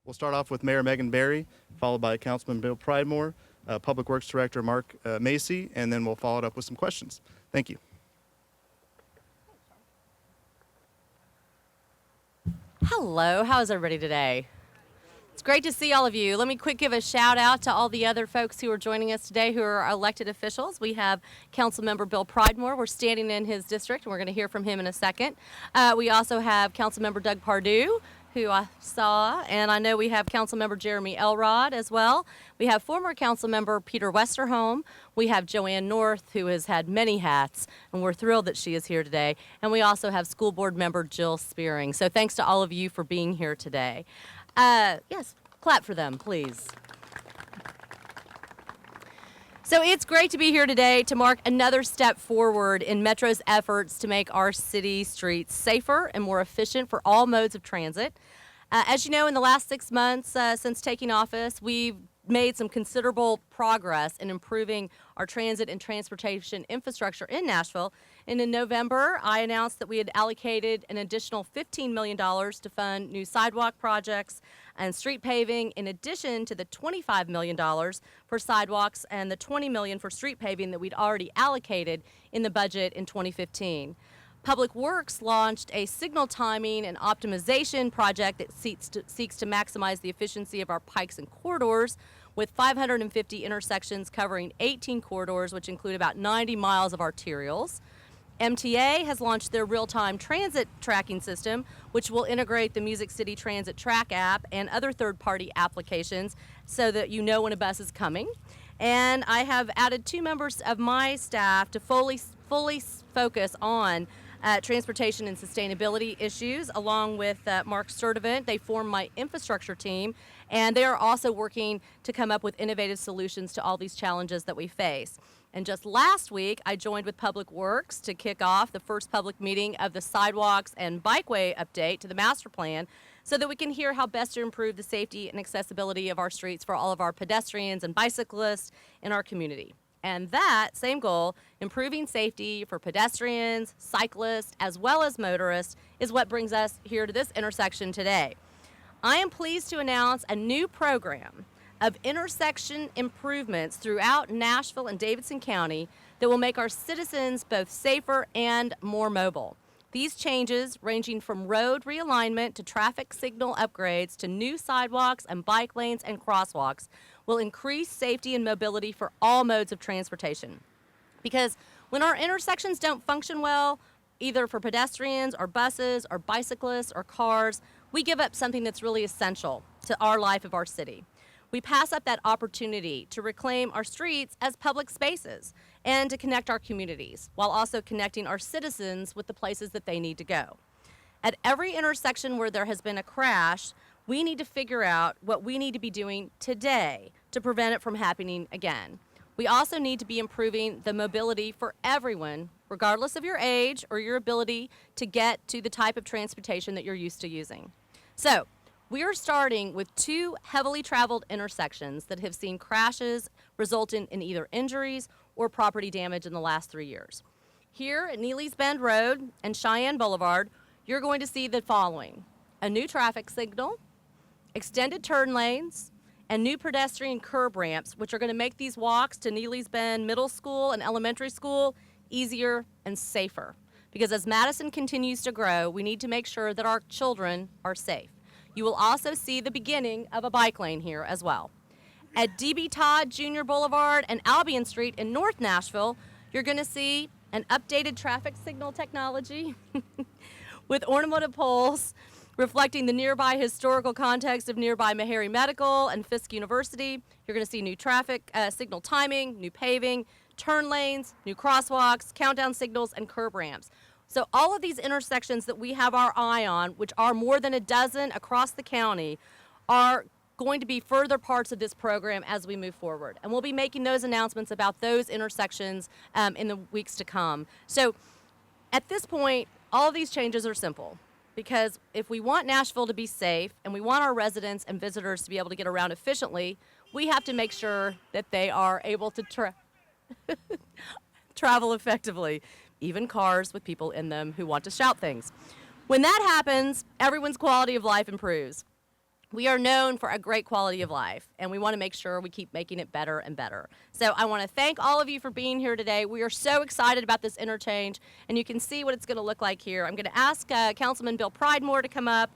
We'll start off with Mayor Megan Berry, followed by Councilman Bill Pridemore, Public Works Director Mark Maisie, and then we'll follow it up with some questions. Thank you. Hello, how's everybody today? It's great to see all of you. Let me quick give a shout out to all the other folks who are joining us today who are elected officials. We have Councilmember Bill Pridemore. We're standing in his district, and we're going to hear from him in a second. We also have Councilmember Doug Pardue, who I saw, and I know we have Councilmember Jeremy Elrod as well. We have former Councilmember Peter Westerholm. We have Joanne North, who has had many hats, and we're thrilled that she is here today. And we also have School Board Member Jill Spearing. So thanks to all of you for being here today. Yes, clap for them, please. So it's great to be here today to mark another step forward in Metro's efforts to make our city streets safer and more efficient for all modes of transit. As you know, in the last 6 months since taking office, we've made some considerable progress in improving our transit and transportation infrastructure in Nashville. And in November, I announced that we had allocated an additional $15 million to fund new sidewalk projects and street paving, in addition to the $25 million for sidewalks and the $20 million for street paving that we'd already allocated in the budget in 2015. Public Works launched a signal timing and optimization project that seeks to maximize the efficiency of our pikes and corridors, with 550 intersections covering 18 corridors, which include about 90 miles of arterials. MTA has launched their real-time transit tracking system, which will integrate the Music City Transit Track app and other third-party applications so that you know when a bus is coming. And I have added 2 members of my staff to fully focus on transportation and sustainability issues, along with Mark Sturdivant. They form my infrastructure team, and they are also working to come up with innovative solutions to all these challenges that we face. And just last week, I joined with Public Works to kick off the first public meeting of the sidewalks and bikeway update to the master plan, so that we can hear how best to improve the safety and accessibility of our streets for all of our pedestrians and bicyclists in our community. And that same goal, improving safety for pedestrians, cyclists, as well as motorists, is what brings us here to this intersection today. I am pleased to announce a new program of intersection improvements throughout Nashville and Davidson County that will make our citizens both safer and more mobile. These changes, ranging from road realignment to traffic signal upgrades to new sidewalks and bike lanes and crosswalks, will increase safety and mobility for all modes of transportation. Because when our intersections don't function well, either for pedestrians or buses or bicyclists or cars, we give up something that's really essential to our life of our city. We pass up that opportunity to reclaim our streets as public spaces and to connect our communities, while also connecting our citizens with the places that they need to go. At every intersection where there has been a crash, we need to figure out what we need to be doing today to prevent it from happening again. We also need to be improving the mobility for everyone, regardless of your age or your ability to get to the type of transportation that you're used to using. So, we are starting with 2 heavily traveled intersections that have seen crashes resulting in either injuries or property damage in the last 3 years. Here at Neely's Bend Road and Cheyenne Boulevard, you're going to see the following: a new traffic signal, extended turn lanes, and new pedestrian curb ramps, which are going to make these walks to Neely's Bend Middle School and Elementary School easier and safer. Because as Madison continues to grow, we need to make sure that our children are safe. You will also see the beginning of a bike lane here as well. At D.B. Todd Jr. Boulevard and Albion Street in North Nashville, you're going to see an updated traffic signal technology with ornamented poles reflecting the nearby historical context of nearby Meharry Medical and Fisk University. You're going to see new traffic signal timing, new paving, turn lanes, new crosswalks, countdown signals, and curb ramps. So all of these intersections that we have our eye on, which are more than a dozen across the county, are going to be further parts of this program as we move forward. And we'll be making those announcements about those intersections in the weeks to come. So at this point, all of these changes are simple, because if we want Nashville to be safe and we want our residents and visitors to be able to get around efficiently, we have to make sure that they are able to travel effectively, even cars with people in them who want to shout things. When that happens, everyone's quality of life improves. We are known for a great quality of life, and we want to make sure we keep making it better and better. So I want to thank all of you for being here today. We are so excited about this interchange, and you can see what it's going to look like here. I'm going to ask Councilman Bill Pridemore to come up.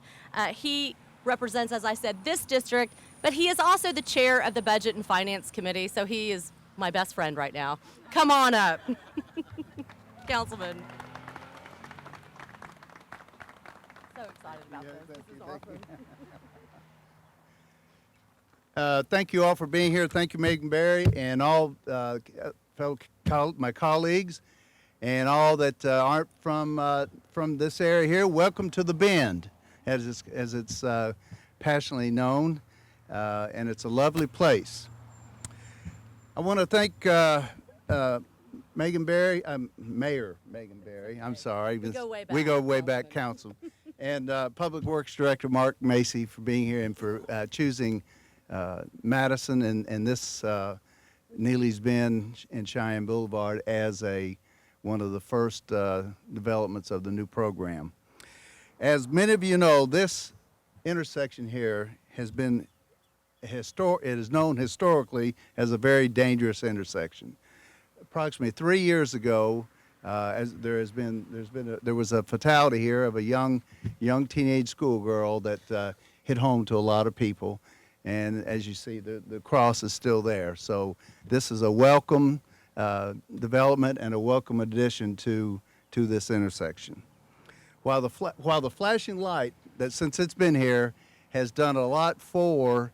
He represents, as I said, this district, but he is also the chair of the Budget and Finance Committee, so he is my best friend right now. Come on up, Councilman. So excited about this. This is awesome. Thank you all for being here. Thank you, Megan Berry, and all my colleagues, and all that aren't from this area here. Welcome to the Bend, as it's passionately known, and it's a lovely place. I want to thank Megan Berry, Mayor Megan Berry. I'm sorry. We go way back. We go way back, Council, and Public Works Director Mark Maisie for being here and for choosing Madison and this Neely's Bend and Cheyenne Boulevard as one of the first developments of the new program. As many of you know, this intersection here has been it is known historically as a very dangerous intersection. Approximately 3 years ago, there was a fatality here of a young teenage schoolgirl that hit home to a lot of people. And as you see, the cross is still there. So this is a welcome development and a welcome addition to this intersection. While the flashing light, that since it's been here, has done a lot for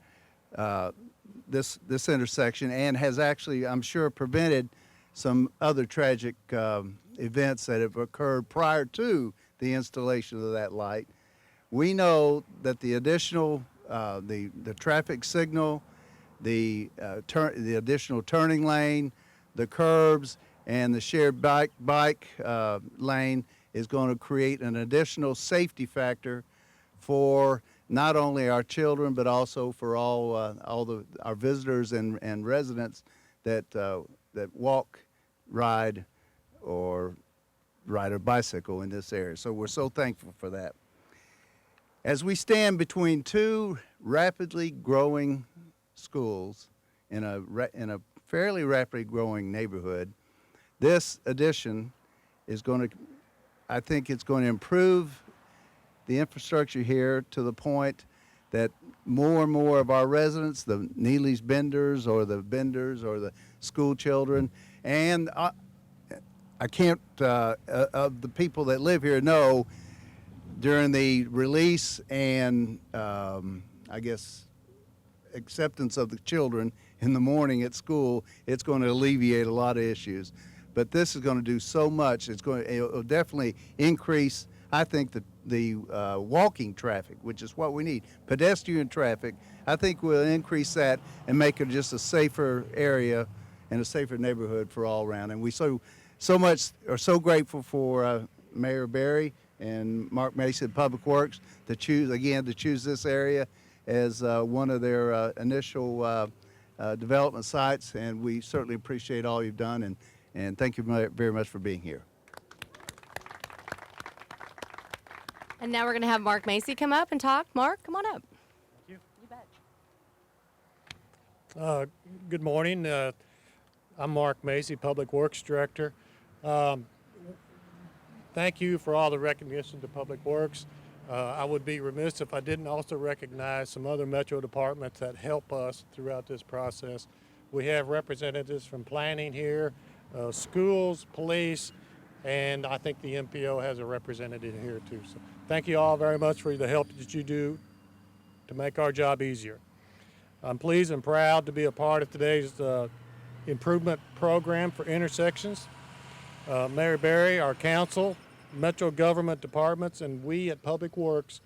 this intersection and has actually, I'm sure, prevented some other tragic events that have occurred prior to the installation of that light. We know that the additional the traffic signal, the additional turning lane, the curbs, and the shared bike lane is going to create an additional safety factor for not only our children but also for all our visitors and residents that walk, ride, or ride a bicycle in this area. So we're so thankful for that. As we stand between two rapidly growing schools in a fairly rapidly growing neighborhood, this addition is going to, I think it's going to improve the infrastructure here to the point that more and more of our residents, the Neely's Benders or the school children, and I can't, of the people that live here know, during the release and I guess acceptance of the children in the morning at school, it's going to alleviate a lot of issues. But this is going to do so much. It'll definitely increase, I think, the walking traffic, which is what we need. Pedestrian traffic, I think will increase that and make it just a safer area and a safer neighborhood for all around. And we so much are so grateful for Mayor Berry and Mark Mason Public Works to choose this area as one of their initial development sites, and we certainly appreciate all you've done, and thank you very much for being here. And now we're going to have Mark Maisie come up and talk. Mark, come on up. Thank you. You bet. Good morning. I'm Mark Maisie, Public Works Director. Thank you for all the recognition to Public Works. I would be remiss if I didn't also recognize some other Metro departments that help us throughout this process. We have representatives from planning here, schools, police, and I think the MPO has a representative here too. So thank you all very much for the help that you do to make our job easier. I'm pleased and proud to be a part of today's improvement program for intersections. Mayor Berry, our council, Metro government departments, and we at Public Works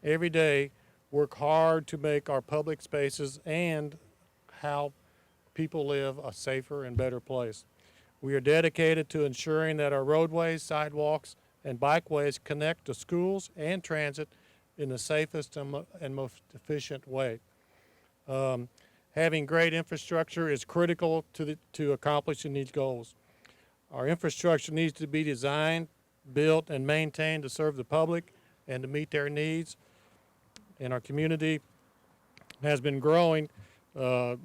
every day work hard to make our public spaces and how people live a safer and better place. We are dedicated to ensuring that our roadways, sidewalks, and bikeways connect to schools and transit in the safest and most efficient way. Having great infrastructure is critical to accomplishing these goals. Our infrastructure needs to be designed, built, and maintained to serve the public and to meet their needs in our community. has been growing. The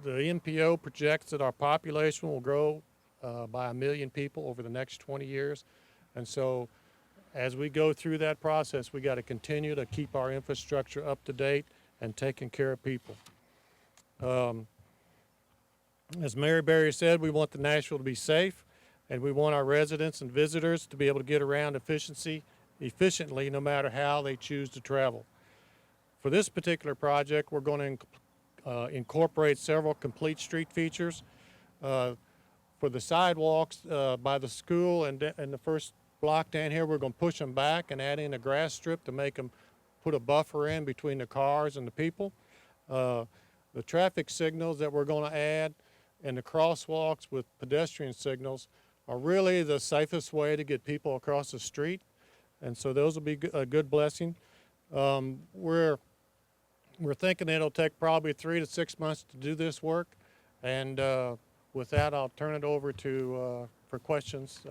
NPO projects that our population will grow by 1 million people over the next 20 years. And so as we go through that process, we got to continue to keep our infrastructure up to date and taking care of people. As Mary Berry said, we want the Nashville to be safe, and we want our residents and visitors to be able to get around efficiently no matter how they choose to travel. For this particular project, we're going to incorporate several complete street features. For the sidewalks by the school and the first block down here, we're going to push them back and add in a grass strip to make them put a buffer in between the cars and the people. The traffic signals that we're going to add and the crosswalks with pedestrian signals are really the safest way to get people across the street. And so those will be a good blessing. We're thinking it'll take probably 3 to 6 months to do this work. And with that, I'll turn it over to for questions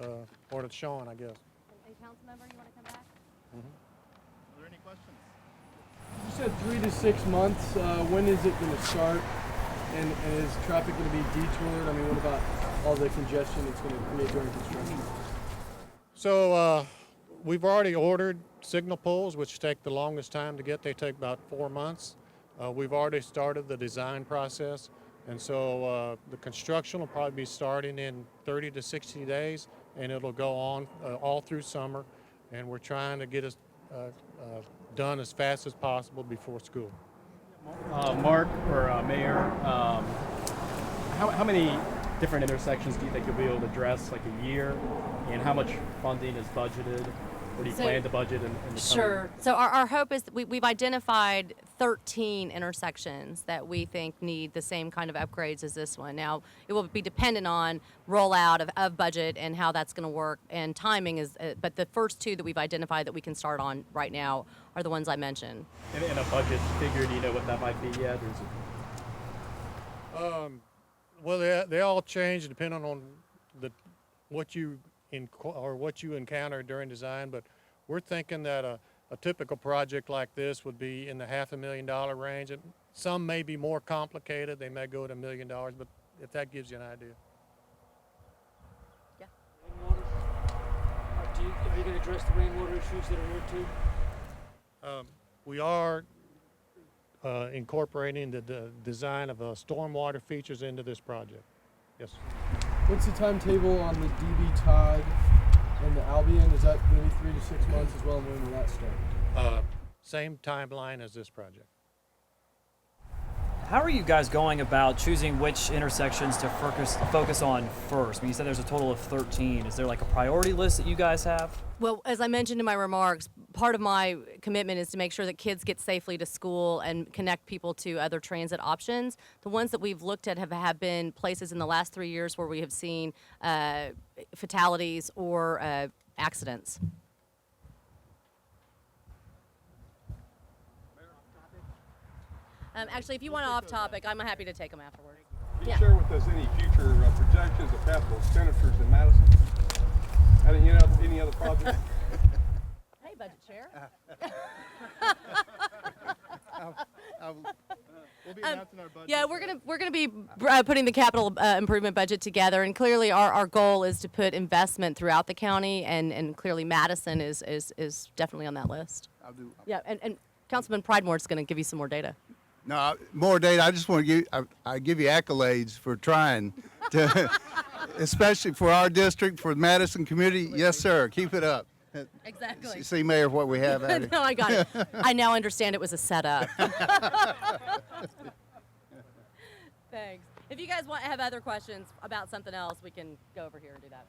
or to Sean, I guess. And council member, you want to come back? Are there any questions? You said 3 to 6 months. When is it going to start? And is traffic going to be detoured? I mean, what about all the congestion it's going to create during construction? So we've already ordered signal poles, which take the longest time to get. They take about 4 months. We've already started the design process. And so the construction will probably be starting in 30 to 60 days, and it'll go on all through summer. And we're trying to get it done as fast as possible before school. Mark or Mayor, how many different intersections do you think you'll be able to address, like a year? And how much funding is budgeted? Or do you plan to budget in the Sure. So our hope is that we've identified 13 intersections that we think need the same kind of upgrades as this one. Now, it will be dependent on rollout of budget and how that's going to work, and timing is, but the first 2 that we've identified that we can start on right now are the ones I mentioned. in a budget figure, do you know what that might be yet? Or is it... Well, they all change depending on what you encounter during design, but we're thinking that a typical project like this would be in the $500,000 range. And some may be more complicated; they may go to $1 million. But if that gives you an idea. Yeah. Rainwater. Are you going to address the rainwater issues that are here too? We are incorporating the design of stormwater features into this project. Yes. What's the timetable on the DB Todd and the Albion? Is that going to be 3 to 6 months as well? And when will that start? Same timeline as this project. How are you guys going about choosing which intersections to focus on first? I mean, you said there's a total of 13. Is there like a priority list that you guys have? Well, as I mentioned in my remarks, part of my commitment is to make sure that kids get safely to school and connect people to other transit options. The ones that we've looked at have been places in the last 3 years where we have seen fatalities or accidents. Actually, if you want off topic, I'm happy to take them afterwards. Can you share with us any future projections of capital expenditures in Madison? Any other projects? Hey, budget chair. We'll be announcing our budget. Yeah, we're gonna be putting the capital improvement budget together, and clearly our goal is to put investment throughout the county, and clearly Madison is definitely on that list. I'll do. Yeah, and Councilman Pridemore is going to give you some more data. No, more data. I just want to I give you accolades for trying to, especially for our district, for the Madison community. Yes, sir. Keep it up. Exactly. See, Mayor, what we have out here. No, I got it. I now understand it was a setup. Thanks. If you guys have other questions about something else, we can go over here and do that.